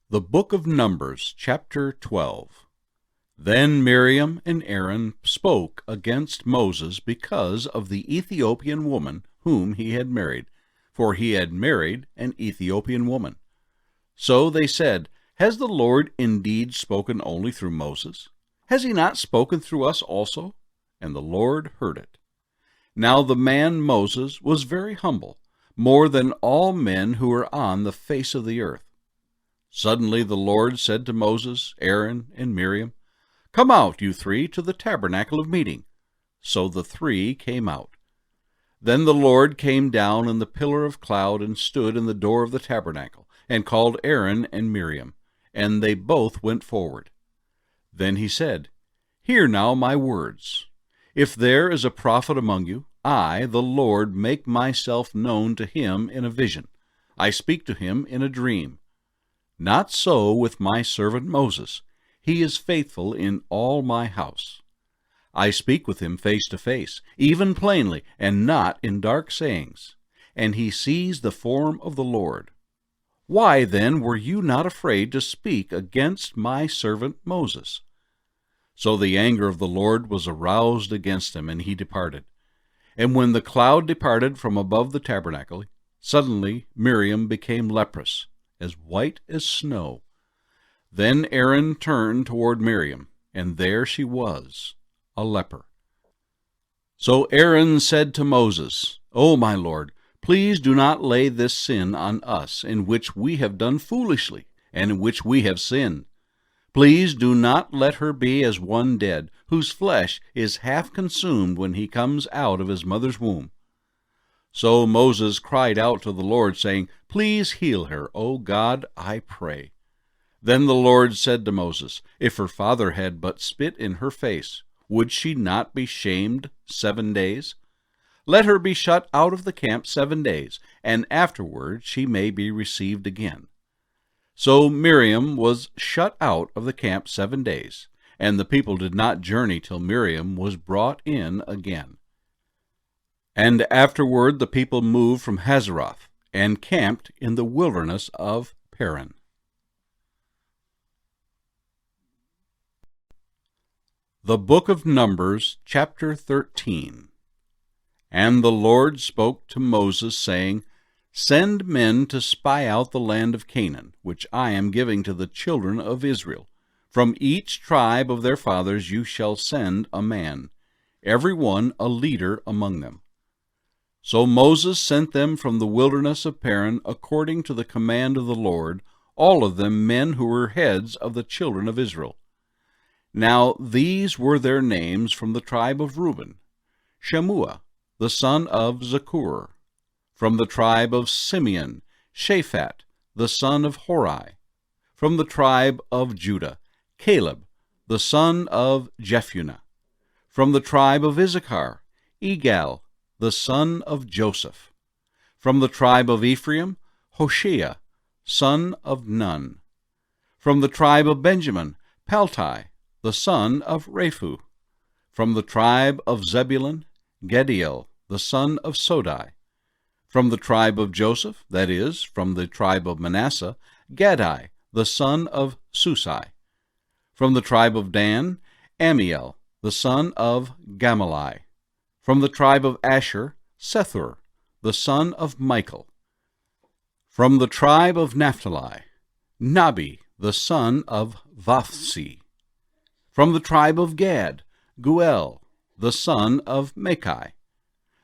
The Book of Numbers, chapter 12. Then Miriam and Aaron spoke against Moses because of the Ethiopian woman whom he had married, for he had married an Ethiopian woman. So they said, Has the Lord indeed spoken only through Moses? Has he not spoken through us also? And the Lord heard it. Now the man Moses was very humble, more than all men who are on the face of the earth. Suddenly the Lord said to Moses, Aaron, and Miriam, Come out, you three, to the tabernacle of meeting. So the three came out. Then the Lord came down in the pillar of cloud and stood in the door of the tabernacle, and called Aaron and Miriam, and they both went forward. Then he said, Hear now my words. If there is a prophet among you, I, the Lord, make myself known to him in a vision. I speak to him in a dream. Not so with my servant Moses. He is faithful in all my house. I speak with him face to face, even plainly, and not in dark sayings. And he sees the form of the Lord. Why then were you not afraid to speak against my servant Moses? So the anger of the Lord was aroused against him, and he departed. And when the cloud departed from above the tabernacle, suddenly Miriam became leprous, as white as snow. Then Aaron turned toward Miriam, and there she was, a leper. So Aaron said to Moses, O my Lord, please do not lay this sin on us, in which we have done foolishly, and in which we have sinned. Please do not let her be as one dead, whose flesh is half consumed when he comes out of his mother's womb. So Moses cried out to the Lord, saying, Please heal her, O God, I pray. Then the Lord said to Moses, If her father had but spit in her face, would she not be shamed 7 days? Let her be shut out of the camp 7 days, and afterward she may be received again. So Miriam was shut out of the camp 7 days, and the people did not journey till Miriam was brought in again. And afterward the people moved from Hazeroth, and camped in the wilderness of Paran. The Book of Numbers, chapter 13. And the Lord spoke to Moses, saying, Send men to spy out the land of Canaan, which I am giving to the children of Israel. From each tribe of their fathers you shall send a man, every one a leader among them. So Moses sent them from the wilderness of Paran according to the command of the Lord, all of them men who were heads of the children of Israel. Now these were their names from the tribe of Reuben: Shammua, the son of Zakur; from the tribe of Simeon, Shaphat, the son of Hori; from the tribe of Judah, Caleb, the son of Jephunneh; from the tribe of Issachar, Igal, the son of Joseph; from the tribe of Ephraim, Hoshea, son of Nun; from the tribe of Benjamin, Paltai, the son of Raphu; from the tribe of Zebulun, Gediel, the son of Sodai; from the tribe of Joseph, that is, from the tribe of Manasseh, Gadai, the son of Susai; from the tribe of Dan, Amiel, the son of Gamaliel; from the tribe of Asher, Sethur, the son of Michael; from the tribe of Naphtali, Nabi, the son of Vathsi; from the tribe of Gad, Guel, the son of Machai.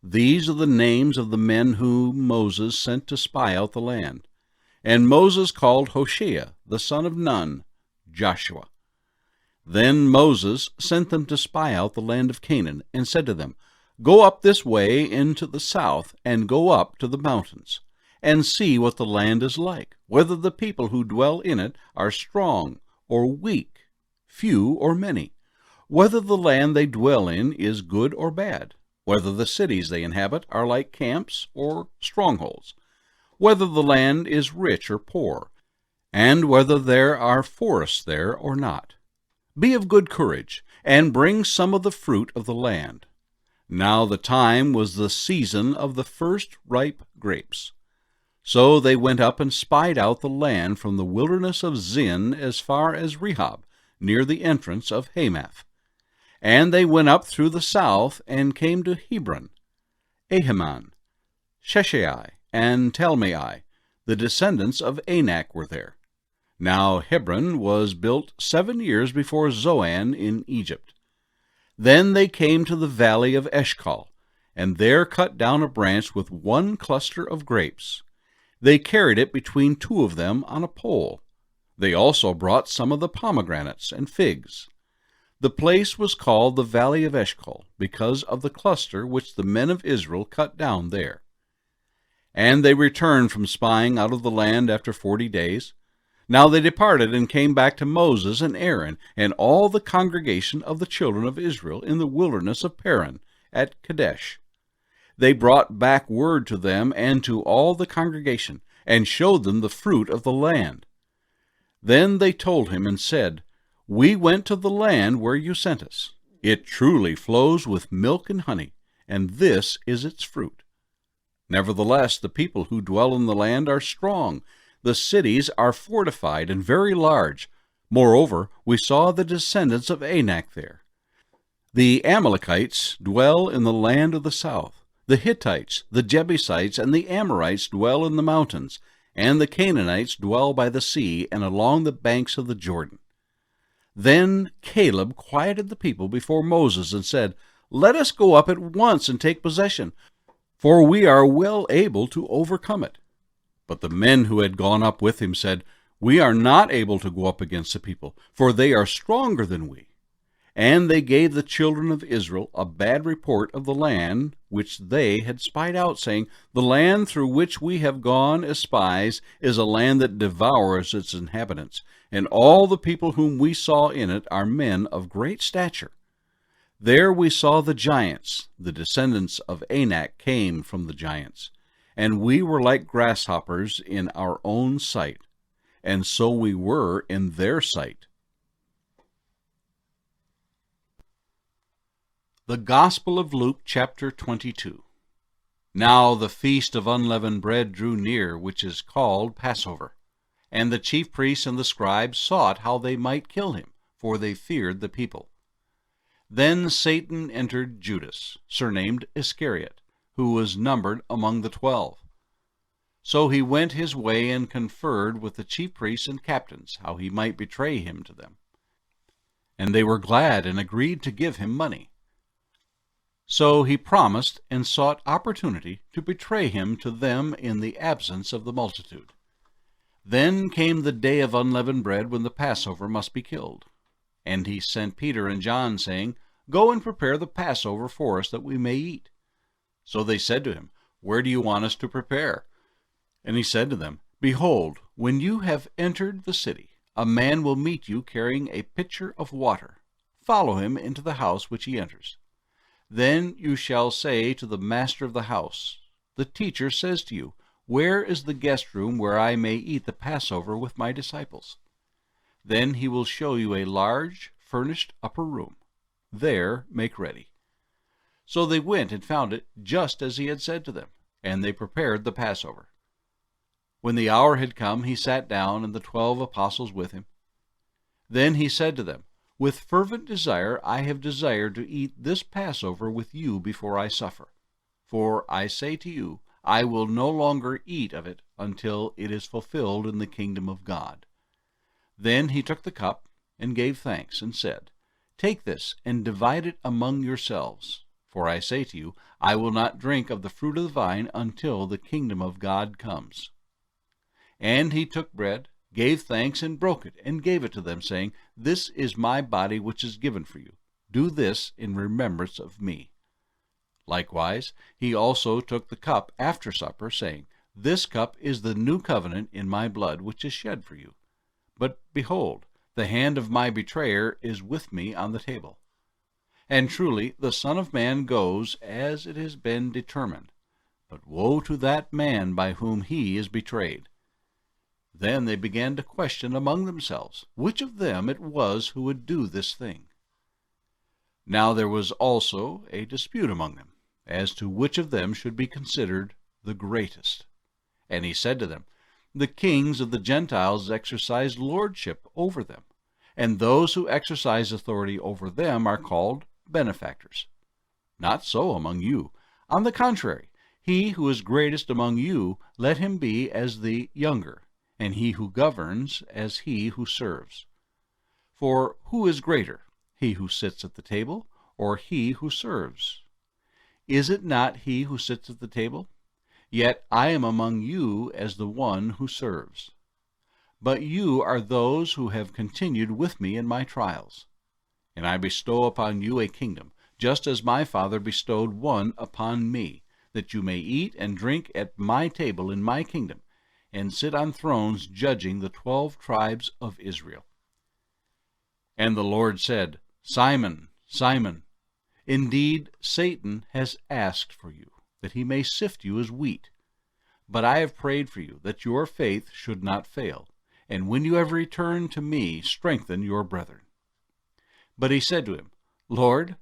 These are the names of the men whom Moses sent to spy out the land. And Moses called Hoshea, the son of Nun, Joshua. Then Moses sent them to spy out the land of Canaan, and said to them, Go up this way into the south, and go up to the mountains, and see what the land is like, whether the people who dwell in it are strong or weak, few or many, whether the land they dwell in is good or bad, whether the cities they inhabit are like camps or strongholds, whether the land is rich or poor, and whether there are forests there or not. Be of good courage, and bring some of the fruit of the land. Now the time was the season of the first ripe grapes. So they went up and spied out the land from the wilderness of Zin as far as Rehob, near the entrance of Hamath. And they went up through the south, and came to Hebron, Ahiman, Sheshai, and Talmai. The descendants of Anak were there. Now Hebron was built 7 years before Zoan in Egypt. Then they came to the valley of Eshcol, and there cut down a branch with one cluster of grapes. They carried it between two of them on a pole. They also brought some of the pomegranates and figs. The place was called the Valley of Eshcol, because of the cluster which the men of Israel cut down there. And they returned from spying out of the land after 40 days. Now they departed and came back to Moses and Aaron and all the congregation of the children of Israel in the wilderness of Paran at Kadesh. They brought back word to them and to all the congregation, and showed them the fruit of the land. Then they told him and said, "We went to the land where you sent us. It truly flows with milk and honey, and this is its fruit. Nevertheless, the people who dwell in the land are strong. The cities are fortified and very large. Moreover, we saw the descendants of Anak there. The Amalekites dwell in the land of the south. The Hittites, the Jebusites, and the Amorites dwell in the mountains, and the Canaanites dwell by the sea and along the banks of the Jordan." Then Caleb quieted the people before Moses and said, "Let us go up at once and take possession, for we are well able to overcome it." But the men who had gone up with him said, "We are not able to go up against the people, for they are stronger than we." And they gave the children of Israel a bad report of the land which they had spied out, saying, "The land through which we have gone as spies is a land that devours its inhabitants, and all the people whom we saw in it are men of great stature. There we saw the giants. The descendants of Anak came from the giants, and we were like grasshoppers in our own sight, and so we were in their sight." The Gospel of Luke, chapter 22. Now the feast of unleavened bread drew near, which is called Passover. And the chief priests and the scribes sought how they might kill him, for they feared the people. Then Satan entered Judas, surnamed Iscariot, who was numbered among the 12. So he went his way and conferred with the chief priests and captains, how he might betray him to them. And they were glad and agreed to give him money. So he promised and sought opportunity to betray him to them in the absence of the multitude. Then came the day of unleavened bread, when the Passover must be killed. And he sent Peter and John, saying, "Go and prepare the Passover for us, that we may eat." So they said to him, "Where do you want us to prepare?" And he said to them, "Behold, when you have entered the city, a man will meet you carrying a pitcher of water. Follow him into the house which he enters. Then you shall say to the master of the house, 'The teacher says to you, where is the guest room where I may eat the Passover with my disciples?' Then he will show you a large, furnished upper room. There make ready." So they went and found it just as he had said to them, and they prepared the Passover. When the hour had come, he sat down, and the 12 apostles with him. Then he said to them, "With fervent desire I have desired to eat this Passover with you before I suffer. For I say to you, I will no longer eat of it until it is fulfilled in the kingdom of God." Then he took the cup and gave thanks, and said, "Take this and divide it among yourselves. For I say to you, I will not drink of the fruit of the vine until the kingdom of God comes." And he took bread, gave thanks, and broke it, and gave it to them, saying, "This is my body which is given for you. Do this in remembrance of me." Likewise, he also took the cup after supper, saying, "This cup is the new covenant in my blood, which is shed for you. But behold, the hand of my betrayer is with me on the table. And truly the Son of Man goes as it has been determined, but woe to that man by whom he is betrayed." Then they began to question among themselves which of them it was who would do this thing. Now there was also a dispute among them, as to which of them should be considered the greatest. And he said to them, The kings of the Gentiles exercise lordship over them, and those who exercise authority over them are called benefactors. Not so among you. On the contrary, he who is greatest among you, let him be as the younger, and he who governs as he who serves. For who is greater, he who sits at the table, or he who serves? Is it not he who sits at the table? Yet I am among you as the one who serves. But you are those who have continued with me in my trials. And I bestow upon you a kingdom, just as my Father bestowed one upon me, that you may eat and drink at my table in my kingdom, and sit on thrones judging the 12 tribes of Israel. And the Lord said, Simon, Simon, indeed Satan has asked for you, that he may sift you as wheat. But I have prayed for you, that your faith should not fail. And when you have returned to me, strengthen your brethren. But he said to him, Lord,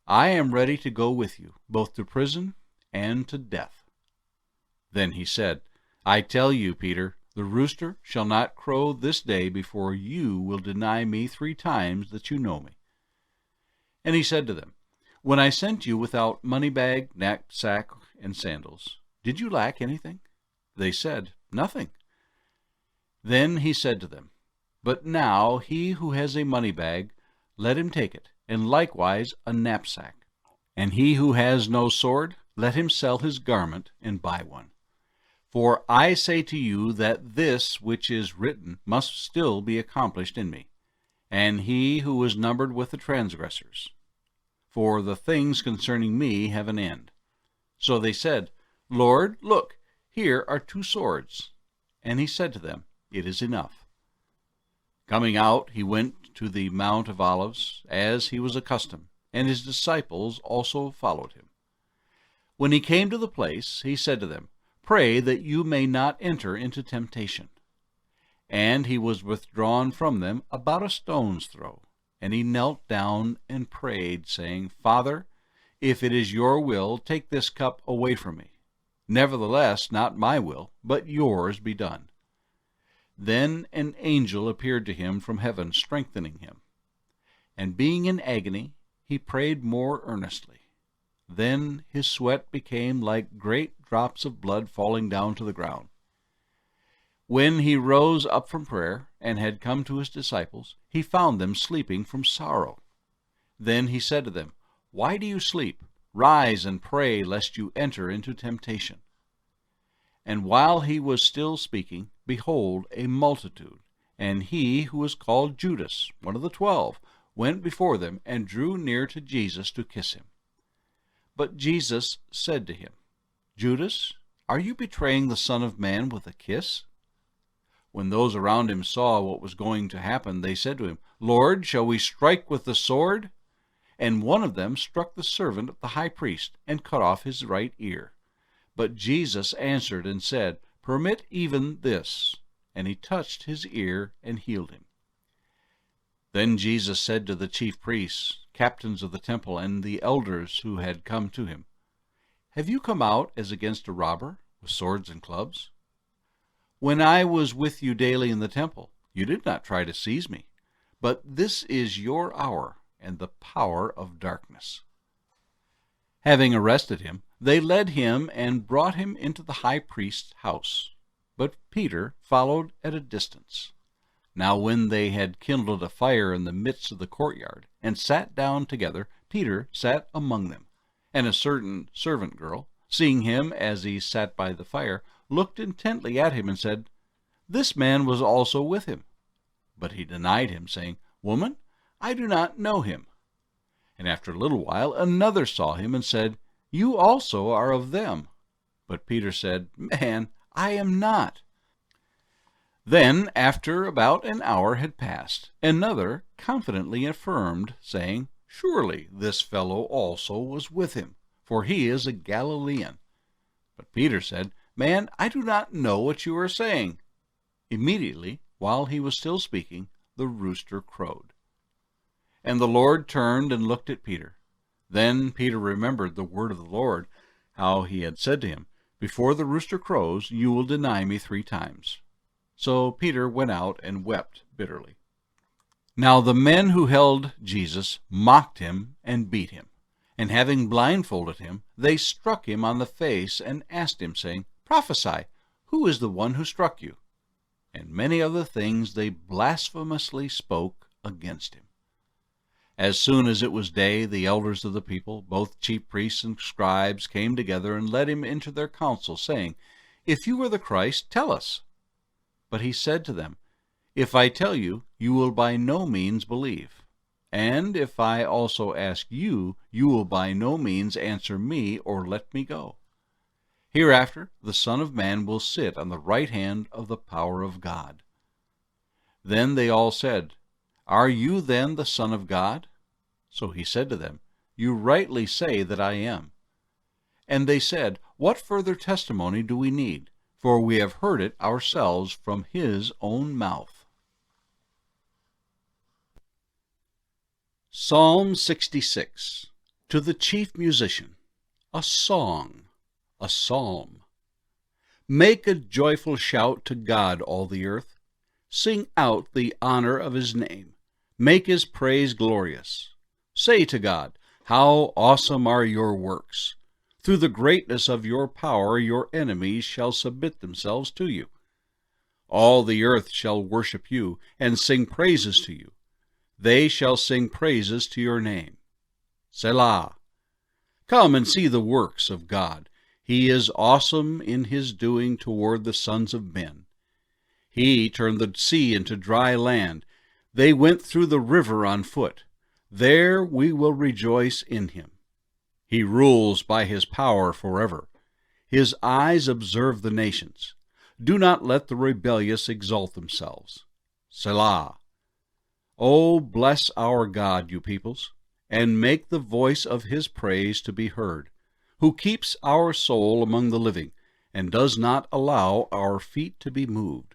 I am ready to go with you, both to prison and to death. Then he said, I tell you, Peter, the rooster shall not crow this day before you will deny me 3 times that you know me. And he said to them, When I sent you without money bag, knapsack, and sandals, did you lack anything? They said, Nothing. Then he said to them, But now he who has a money bag, let him take it, and likewise a knapsack. And he who has no sword, let him sell his garment and buy one. For I say to you that this which is written must still be accomplished in me. And he who was numbered with the transgressors. For the things concerning me have an end. So they said, Lord, look, here are 2 swords. And he said to them, It is enough. Coming out, he went to the Mount of Olives, as he was accustomed, and his disciples also followed him. When he came to the place, he said to them, Pray that you may not enter into temptation. And he was withdrawn from them about a stone's throw. And he knelt down and prayed, saying, Father, if it is your will, take this cup away from me. Nevertheless, not my will, but yours be done. Then an angel appeared to him from heaven, strengthening him. And being in agony, he prayed more earnestly. Then his sweat became like great drops of blood falling down to the ground. When he rose up from prayer and had come to his disciples, he found them sleeping from sorrow. Then he said to them, Why do you sleep? Rise and pray, lest you enter into temptation. And while he was still speaking, behold, a multitude, and he who was called Judas, one of the 12, went before them and drew near to Jesus to kiss him. But Jesus said to him, Judas, are you betraying the Son of Man with a kiss? When those around him saw what was going to happen, they said to him, Lord, shall we strike with the sword? And one of them struck the servant of the high priest and cut off his right ear. But Jesus answered and said, Permit even this. And he touched his ear and healed him. Then Jesus said to the chief priests, captains of the temple, and the elders who had come to him, Have you come out as against a robber, with swords and clubs? When I was with you daily in the temple, you did not try to seize me. But this is your hour and the power of darkness. Having arrested him, they led him and brought him into the high priest's house. But Peter followed at a distance. Now when they had kindled a fire in the midst of the courtyard, and sat down together, Peter sat among them. And a certain servant girl, seeing him as he sat by the fire, looked intently at him and said, This man was also with him. But he denied him, saying, Woman, I do not know him. And after a little while another saw him and said, You also are of them. But Peter said, Man, I am not. Then, after about an hour had passed, another confidently affirmed, saying, Surely this fellow also was with him, for he is a Galilean. But Peter said, Man, I do not know what you are saying. Immediately, while he was still speaking, the rooster crowed. And the Lord turned and looked at Peter. Then Peter remembered the word of the Lord, how he had said to him, Before the rooster crows, you will deny me 3 times. So Peter went out and wept bitterly. Now the men who held Jesus mocked him and beat him. And having blindfolded him, they struck him on the face and asked him, saying, Prophesy, who is the one who struck you? And many other things they blasphemously spoke against him. As soon as it was day, the elders of the people, both chief priests and scribes, came together and led him into their council, saying, If you are the Christ, tell us. But he said to them, If I tell you, you will by no means believe. And if I also ask you, you will by no means answer me or let me go. Hereafter the Son of Man will sit on the right hand of the power of God. Then they all said, Are you then the Son of God? So he said to them, You rightly say that I am. And they said, What further testimony do we need? For we have heard it ourselves from his own mouth. Psalm 66. To the chief musician, a song, a psalm. Make a joyful shout to God, all the earth. Sing out the honor of his name. Make his praise glorious. Say to God, How awesome are your works! Through the greatness of your power your enemies shall submit themselves to you. All the earth shall worship you and sing praises to you. They shall sing praises to your name. Selah. Come and see the works of God. He is awesome in his doing toward the sons of men. He turned the sea into dry land. They went through the river on foot. There we will rejoice in him. He rules by his power forever. His eyes observe the nations. Do not let the rebellious exalt themselves. Selah. Oh, bless our God, you peoples, and make the voice of his praise to be heard, who keeps our soul among the living, and does not allow our feet to be moved.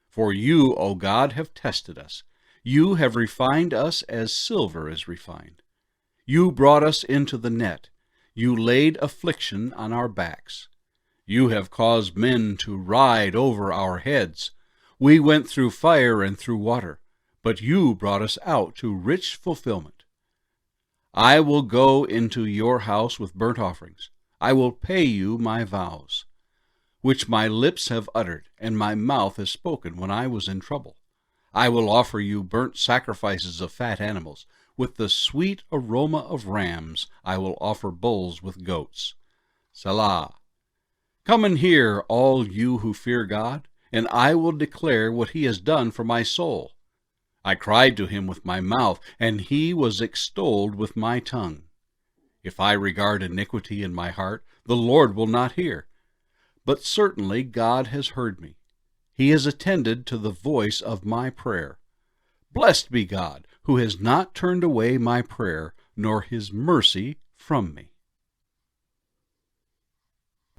For you, O God, have tested us. You have refined us as silver is refined. You brought us into the net. You laid affliction on our backs. You have caused men to ride over our heads. We went through fire and through water, but you brought us out to rich fulfillment. I will go into your house with burnt offerings. I will pay you my vows, which my lips have uttered, and my mouth has spoken when I was in trouble. I will offer you burnt sacrifices of fat animals. With the sweet aroma of rams I will offer bulls with goats. Selah. Come and hear, all you who fear God, and I will declare what he has done for my soul. I cried to him with my mouth, and he was extolled with my tongue. If I regard iniquity in my heart, the Lord will not hear. But certainly God has heard me. He has attended to the voice of my prayer. Blessed be God, who has not turned away my prayer, nor his mercy from me.